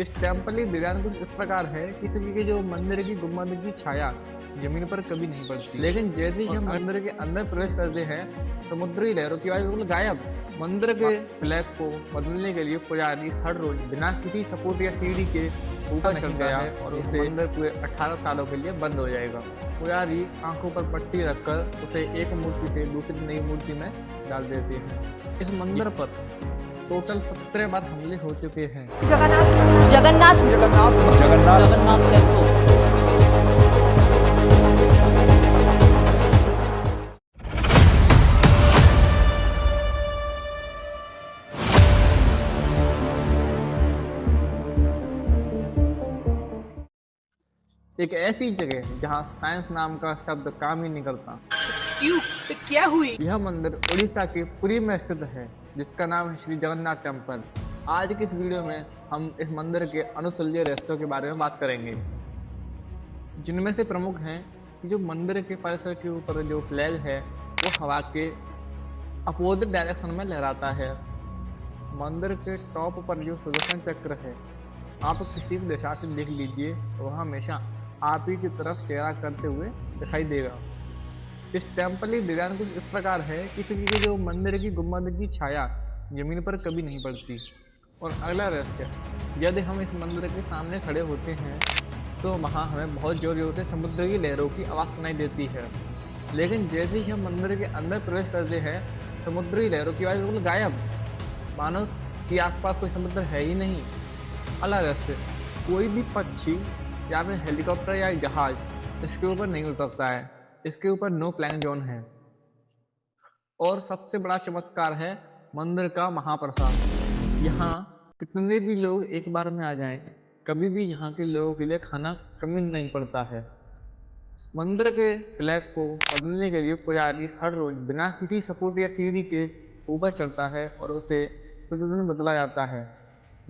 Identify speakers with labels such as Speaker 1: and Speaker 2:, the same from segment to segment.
Speaker 1: इस टेम्पल की डिजाइन कुछ इस प्रकार है कि इसकी की जो मंदिर की गुम्बद की छाया जमीन पर कभी नहीं पड़ती, लेकिन जैसे ही हम मंदिर के अंदर प्रवेश करते हैं समुद्री लहरों की आवाज बिल्कुल गायब। मंदिर के फ्लैग को बदलने के लिए पुजारी हर रोज बिना किसी सपोर्ट या सीढ़ी के ऊपर चढ़ गया है और उसे मंदिर पूरे 18 सालों के लिए बंद हो जाएगा। पुजारी आंखों पर पट्टी रखकर उसे एक मूर्ति से दूसरी नई मूर्ति में डाल देते हैं। इस मंदिर पर टोटल 17 बार हमले हो चुके हैं।
Speaker 2: जगन्नाथ जगन्नाथ जगन्नाथ जगन्नाथ जगन्नाथ टेम्पल।
Speaker 1: एक ऐसी जगह है जहाँ साइंस नाम का शब्द काम ही नहीं करता।
Speaker 2: क्यों? क्या हुई?
Speaker 1: यह मंदिर उड़ीसा के पुरी में स्थित है, जिसका नाम है श्री जगन्नाथ टेम्पल। आज की इस वीडियो में हम इस मंदिर के अनुसल्य रहस्यों के बारे में बात करेंगे, जिनमें से प्रमुख हैं कि जो मंदिर के परिसर के ऊपर जो फ्लैग है वो हवा के अपोजिट डायरेक्शन में लहराता है। मंदिर के टॉप पर जो सुदर्शन चक्र है, आप किसी भी दिशा से देख लीजिए, वह हमेशा आप ही की तरफ चेहरा करते हुए दिखाई देगा। इस टेम्पल की डिजाइन कुछ इस प्रकार है कि इसकी जो मंदिर की गुम्बद की छाया जमीन पर कभी नहीं पड़ती। और अगला रहस्य, यदि हम इस मंदिर के सामने खड़े होते हैं तो वहाँ हमें बहुत जोर जोर से समुद्र की लहरों की आवाज़ सुनाई देती है, लेकिन जैसे ही हम मंदिर के अंदर प्रवेश करते हैं समुद्री लहरों की आवाज़ बिल्कुल गायब, मानो कि आसपास कोई समुद्र है ही नहीं। अगला रहस्य, कोई भी पक्षी या फिर हेलीकॉप्टर या जहाज इसके ऊपर नहीं उड़ सकता है, इसके ऊपर नो फ्लाइंग जोन है। और सबसे बड़ा चमत्कार है मंदिर का महाप्रसाद। यहाँ कितने भी लोग एक बार में आ जाएं, कभी भी यहाँ के लोगों के लिए खाना कमी नहीं पड़ता है। मंदिर के फ्लैग को बदलने के लिए पुजारी हर रोज बिना किसी सपोर्ट या सीढ़ी के ऊपर चढ़ता है और उसे प्रतिदिन बदला जाता है।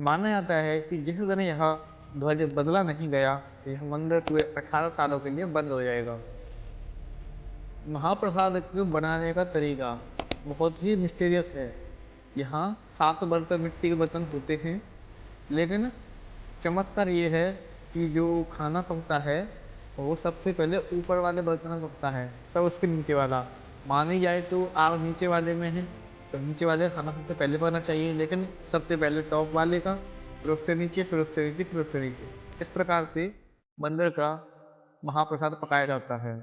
Speaker 1: माना जाता है कि जिस दिन यह ध्वज बदला नहीं गया, यह मंदिर पूरे 18 सालों के लिए बंद हो जाएगा। महाप्रसाद को बनाने का तरीका बहुत ही मिस्टीरियस है। यहाँ 7 बर्तन मिट्टी के बर्तन होते हैं, लेकिन चमत्कार ये है कि जो खाना पकता है वो सबसे पहले ऊपर वाले बर्तन में पकता है, तब उसके नीचे वाला। मानी जाए तो आग नीचे वाले में है तो नीचे वाले खाना सबसे पहले पकना चाहिए, लेकिन सबसे पहले टॉप वाले का, फिर उससे नीचे, फिर उससे नीचे, फिर उससे नीचे। इस प्रकार से मंदिर का महाप्रसाद पकाया जाता है।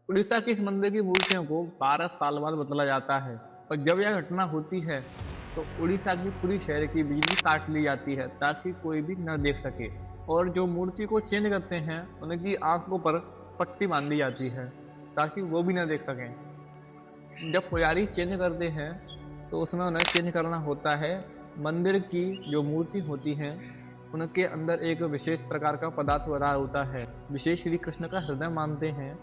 Speaker 1: उड़ीसा की इस मंदिर की मूर्तियों को 12 साल बाद बदला जाता है, और जब यह घटना होती है तो उड़ीसा की पूरी शहर की बिजली काट ली जाती है ताकि कोई भी न देख सके, और जो मूर्ति को चेंज करते हैं उनकी आंखों पर पट्टी बांध दी जाती है ताकि वो भी न देख सकें। जब पुजारी चेंज करते हैं तो उसमें उन्हें चेंज करना होता है। मंदिर की जो मूर्ति होती हैं उनके अंदर एक विशेष प्रकार का पदार्थ भरा होता है, विशेष श्री कृष्ण का हृदय मानते हैं।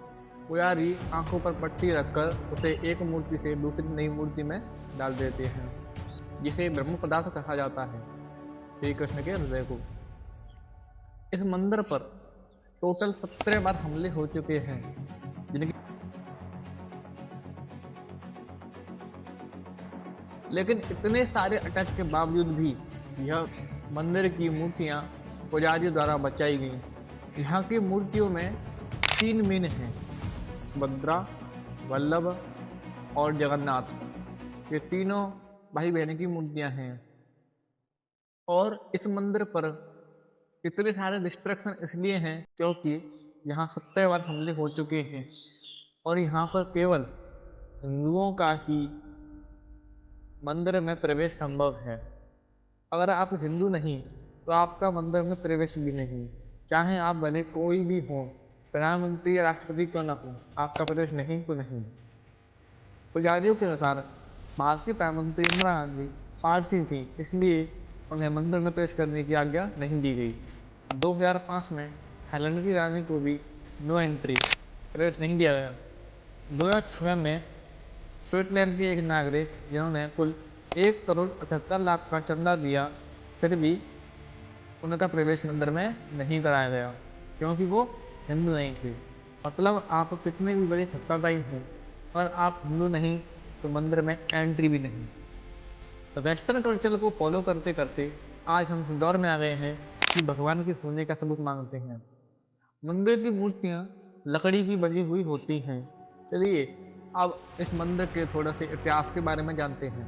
Speaker 1: पुजारी आंखों पर पट्टी रखकर उसे एक मूर्ति से दूसरी नई मूर्ति में डाल देते हैं, जिसे ब्रह्म पदार्थ कहा जाता है, श्री कृष्ण के हृदय को। इस मंदिर पर टोटल 17 बार हमले हो चुके हैं, जिनकी लेकिन इतने सारे अटैक के बावजूद भी यह मंदिर की मूर्तियां पुजारी द्वारा बचाई गई। यहाँ की मूर्तियों में 3 मीन हैं, सुभद्रा, वल्लभ और जगन्नाथ। ये तीनों भाई बहन की मूर्तियां हैं। और इस मंदिर पर इतने सारे डिस्ट्रक्शन इसलिए हैं क्योंकि यहाँ 17 बार हमले हो चुके हैं, और यहाँ पर केवल हिंदुओं का ही मंदिर में प्रवेश संभव है। अगर आप हिंदू नहीं तो आपका मंदिर में प्रवेश भी नहीं, चाहे आप भले कोई भी हो, प्रधानमंत्री या राष्ट्रपति क्यों ना हो, आपका प्रवेश नहीं तो नहीं। पुजारियों के अनुसार भारतीय प्रधानमंत्री इंदिरा गांधी पारसी थी, इसलिए उन्हें मंदिर में प्रवेश करने की आज्ञा नहीं दी गई। 2005 में थाईलैंड की रानी को भी नो एंट्री प्रवेश नहीं दिया गया। 2006 में स्विट्जरलैंड के एक नागरिक जिन्होंने कुल 1,78,00,000 का चंदा दिया, फिर भी उनका प्रवेश मंदिर में नहीं कराया गया क्योंकि वो हिंदू नहीं थे। मतलब आप कितने भी बड़े सत्ताधारी हों, अगर आप हिंदू नहीं तो मंदिर में एंट्री भी नहीं। तो वेस्टर्न कल्चर को फॉलो करते करते आज हम इस दौर में आ गए हैं कि भगवान के सोने का सबूत मांगते हैं। मंदिर की मूर्तियाँ लकड़ी की बनी हुई होती हैं। चलिए अब इस मंदिर के थोड़ा से इतिहास के बारे में जानते हैं।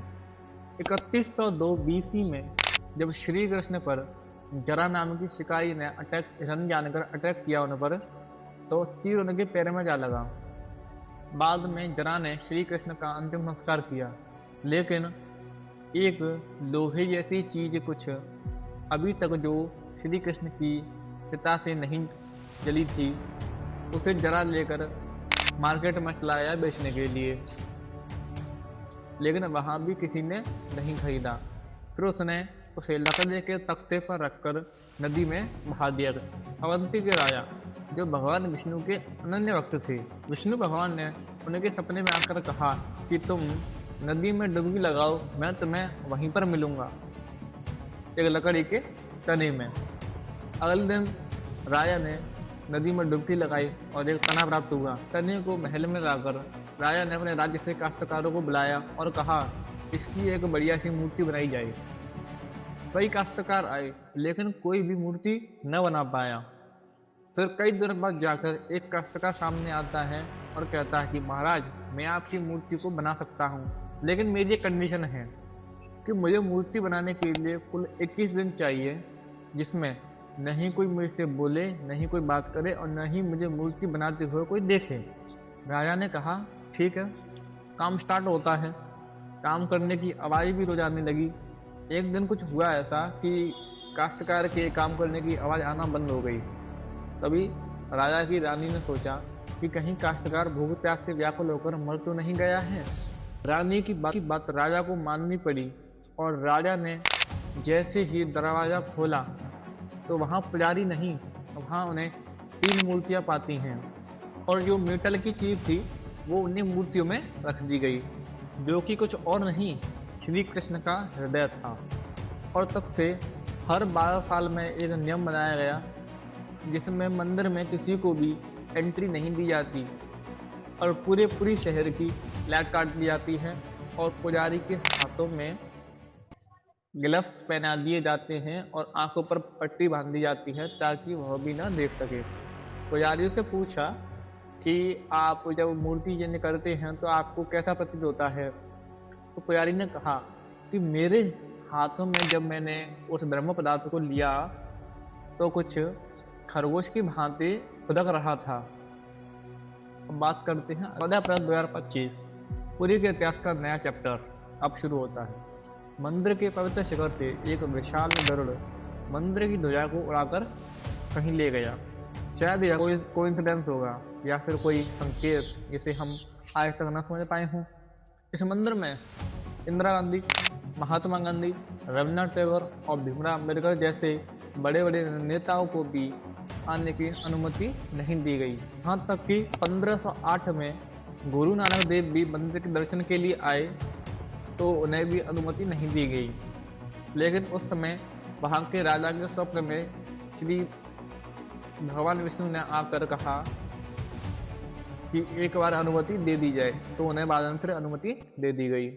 Speaker 1: 3102 बीसी में जब श्री कृष्ण पर जरा नाम की शिकारी ने रन जानकर अटैक किया उन पर, तो तीर उनके पैर में जा लगा। बाद में जरा ने श्री कृष्ण का अंतिम संस्कार किया, लेकिन एक लोहे जैसी चीज कुछ अभी तक जो श्री कृष्ण की चिता से नहीं जली थी, उसे जरा लेकर मार्केट में चला गया बेचने के लिए, लेकिन वहां भी किसी ने नहीं खरीदा। फिर उसने उसे लकड़ी के तख्ते पर रखकर नदी में बहा दिया। अवंती के राजा जो भगवान विष्णु के अनन्य भक्त थे, विष्णु भगवान ने उनके सपने में आकर कहा कि तुम नदी में डुबकी लगाओ, मैं तुम्हें वहीं पर मिलूंगा, एक लकड़ी के तने में। अगले दिन राजा ने नदी में डुबकी लगाई और एक तना प्राप्त हुआ। तने को महल में लाकर राजा ने अपने राज्य से काश्तकारों को बुलाया और कहा इसकी एक बढ़िया सी मूर्ति बनाई जाए। कई काश्तकार आए, लेकिन कोई भी मूर्ति न बना पाया। फिर कई देर बाद जाकर एक काश्तकार सामने आता है और कहता है कि महाराज, मैं आपकी मूर्ति को बना सकता हूँ, लेकिन मेरी एक कंडीशन है कि मुझे मूर्ति बनाने के लिए कुल 21 दिन चाहिए, जिसमें नहीं कोई मुझसे बोले, नहीं कोई बात करे और न ही मुझे मूर्ति बनाते हुए कोई देखे। राजा ने कहा ठीक है। काम स्टार्ट होता है। काम करने की आवाज़ भी रोज आने लगी। एक दिन कुछ हुआ ऐसा कि काश्तकार के काम करने की आवाज़ आना बंद हो गई। तभी राजा की रानी ने सोचा कि कहीं काश्तकार भूख प्यास से व्याकुल होकर मर तो नहीं गया है। रानी की बात राजा को माननी पड़ी और राजा ने जैसे ही दरवाज़ा खोला तो वहाँ पुजारी नहीं, वहाँ उन्हें 3 मूर्तियाँ पाती हैं और जो मेटल की चीज़ थी वो उन्हीं मूर्तियों में रख दी गई, जो कि कुछ और नहीं श्री कृष्ण का हृदय था। और तब से हर 12 साल में एक नियम बनाया गया जिसमें मंदिर में किसी को भी एंट्री नहीं दी जाती और पूरी शहर की लाइट काट दी जाती है और पुजारी के हाथों में ग्लव्स पहना दिए जाते हैं और आंखों पर पट्टी बांध दी जाती है ताकि वह भी ना देख सके। पुजारी से पूछा कि आप जब मूर्ति जन्य करते हैं तो आपको कैसा प्रतीत होता है? तो पुजारी ने कहा कि मेरे हाथों में जब मैंने उस ब्रह्म पदार्थ को लिया तो कुछ खरगोश की भांति खुदक रहा था। अब बात करते हैं 14 अप्रैल 2025, पुरी के इतिहास का नया चैप्टर अब शुरू होता है। मंदिर के पवित्र शिखर से एक विशाल गरुड़ मंदिर की ध्वजा को उड़ाकर कहीं ले गया। शायद यह कोई कोइंसिडेंस होगा या फिर कोई संकेत जिसे हम आज तक न समझ पाए हों। इस मंदिर में इंदिरा गांधी, महात्मा गांधी, रविन्द्रनाथ टैगोर और भीमराव अम्बेडकर जैसे बड़े बड़े नेताओं को भी आने की अनुमति नहीं दी गई। यहाँ तक कि 1508 में गुरु नानक देव भी मंदिर के दर्शन के लिए आए तो उन्हें भी अनुमति नहीं दी गई। लेकिन उस समय वहाँ के राजा के स्वप्न में श्री भगवान विष्णु ने आकर कहा कि एक बार अनुमति दे दी जाए, तो उन्हें बाद में फिर अनुमति दे दी गई।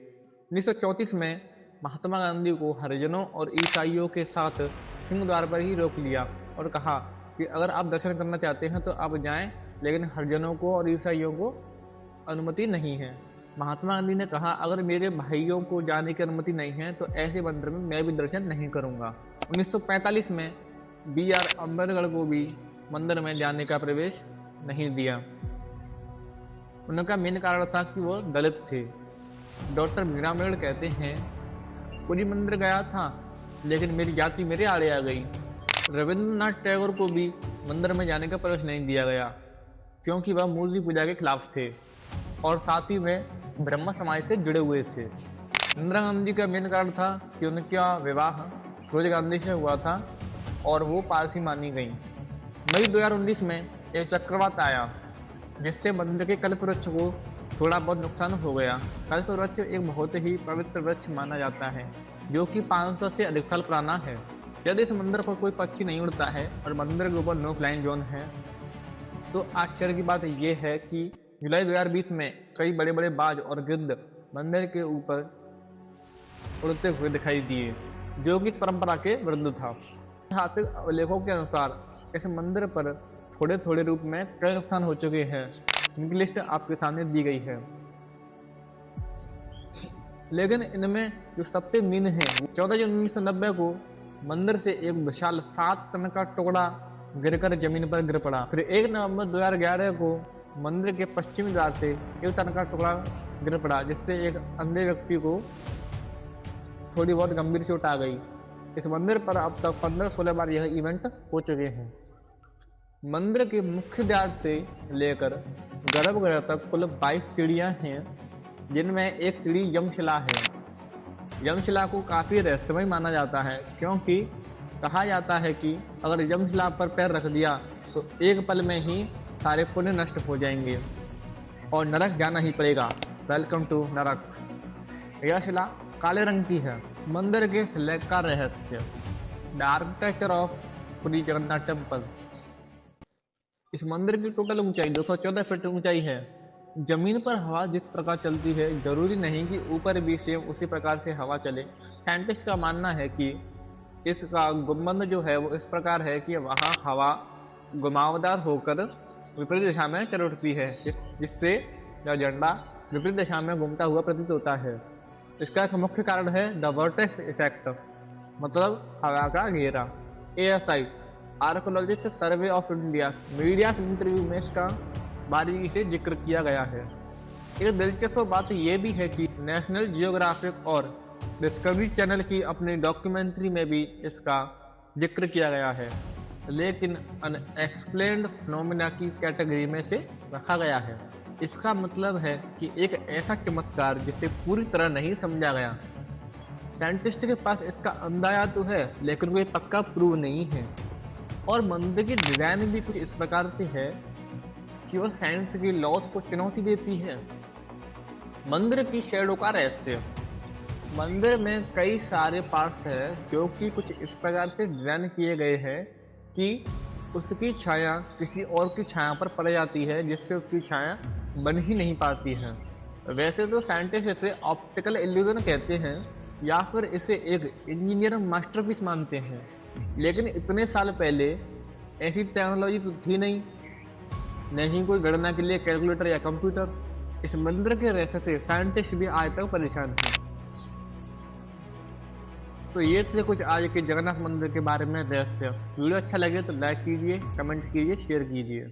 Speaker 1: 1934 में महात्मा गांधी को हरिजनों और ईसाइयों के साथ सिंह द्वार पर ही रोक लिया और कहा कि अगर आप दर्शन करना चाहते हैं तो आप जाएं, लेकिन हरिजनों को और ईसाइयों को अनुमति नहीं है। महात्मा गांधी ने कहा अगर मेरे भाइयों को जाने की अनुमति नहीं है तो ऐसे मंदिर में मैं भी दर्शन नहीं करूंगा। 1945 में BR अम्बेडकर को भी मंदिर में जाने का प्रवेश नहीं दिया। उनका मेन कारण था कि वो दलित थे। डॉक्टर भीमराव अम्बेडकर कहते हैं पूरी मंदिर गया था लेकिन मेरी जाति मेरे आड़े आ गई। रविन्द्रनाथ टैगोर को भी मंदिर में जाने का प्रवेश नहीं दिया गया क्योंकि वह मूर्ति पूजा के खिलाफ थे और साथ ही में ब्रह्म समाज से जुड़े हुए थे। इंदिरा गांधी का मेन कारण था कि उनका विवाह फिरोज गांधी से हुआ था और वो पारसी मानी गई। मई 2019 में एक चक्रवात आया जिससे मंदिर के कल्प वृक्ष को थोड़ा बहुत नुकसान हो गया। कल्प वृक्ष एक बहुत ही पवित्र वृक्ष माना जाता है जो कि 500 से अधिक साल पुराना है। यदि इस मंदिर पर कोई पक्षी नहीं उड़ता है और मंदिर के ऊपर नो फ्लाइंग जोन है तो आश्चर्य की बात यह है कि जुलाई 2020 में कई बड़े बड़े बाज और गिद्ध मंदिर के ऊपर उड़ते हुए दिखाई दिए, जो कि इस परंपरा के विरुद्ध था। ऐतिहासिक लेखों के अनुसार इस मंदिर पर थोड़े थोड़े रूप में कई नुकसान हो चुके हैं, जिनकी लिस्ट आपके सामने दी गई है। लेकिन इनमें जो सबसे मेन है, 14 जून 1990 को मंदिर से एक विशाल 7 टन का टुकड़ा गिरकर जमीन पर गिर पड़ा। फिर 1 नवंबर 2011 को मंदिर के पश्चिमी द्वार से 1 टन का टुकड़ा गिर पड़ा, जिससे एक अंधे व्यक्ति को थोड़ी बहुत गंभीर चोट आ गई। इस मंदिर पर अब तक 15-16 बार यह इवेंट हो चुके हैं। मंदिर के मुख्य द्वार से लेकर गर्भगृह तक कुल 22 सीढ़ियां हैं, जिनमें एक सीढ़ी यमशिला है। यमशिला को काफ़ी रहस्यमय माना जाता है, क्योंकि कहा जाता है कि अगर यमशिला पर पैर रख दिया तो एक पल में ही सारे पुण्य नष्ट हो जाएंगे और नरक जाना ही पड़ेगा। वेलकम टू नरक। यह शिला काले रंग की है। मंदिर के शिलालेख का रहस्य, the architecture of Puri Jagannath temple. इस मंदिर की टोटल ऊंचाई 214 फीट ऊंचाई है। जमीन पर हवा जिस प्रकार चलती है, जरूरी नहीं कि ऊपर भी सेम उसी प्रकार से हवा चले। साइंटिस्ट का मानना है कि इसका गुंबद जो है वो इस प्रकार है कि वहाँ हवा घुमावदार होकर विपरीत दिशा में चल उठती है, जिससे यह झंडा विपरीत दिशा में घूमता हुआ प्रतीत होता है। इसका एक मुख्य कारण है द वर्टेक्स इफेक्ट, मतलब हवा का घेरा। ASI archaeologist survey of India media interview में इसका बारीकी से जिक्र किया गया है। एक दिलचस्प बात यह भी है कि नेशनल जियोग्राफिक और डिस्कवरी चैनल की अपनी डॉक्यूमेंट्री में भी इसका जिक्र किया गया है, लेकिन अनएक्सप्लेन्ड फिनोमेना की कैटेगरी में से रखा गया है। इसका मतलब है कि एक ऐसा चमत्कार जिसे पूरी तरह नहीं समझा गया। साइंटिस्ट के पास इसका अंदाजा तो है, लेकिन कोई पक्का प्रूव नहीं है। और मंदिर की डिजाइन भी कुछ इस प्रकार से है कि वह साइंस की लॉज को चुनौती देती है। मंदिर की शैडो का रहस्य। मंदिर में कई सारे पार्ट्स हैं जो कि कुछ इस प्रकार से डिजाइन किए गए हैं कि उसकी छाया किसी और की छाया पर पड़ जाती है, जिससे उसकी छाया बन ही नहीं पाती है। वैसे तो साइंटिस्ट इसे ऑप्टिकल इल्यूजन कहते हैं या फिर इसे एक इंजीनियर मास्टरपीस मानते हैं, लेकिन इतने साल पहले ऐसी टेक्नोलॉजी तो थी नहीं, न ही कोई गणना के लिए कैलकुलेटर या कंप्यूटर। इस मंदिर के रहस्य से साइंटिस्ट भी आज तक परेशान हैं। तो ये थे कुछ आज के जगन्नाथ मंदिर के बारे में रहस्य। वीडियो अच्छा लगे तो लाइक कीजिए, कमेंट कीजिए, शेयर कीजिए।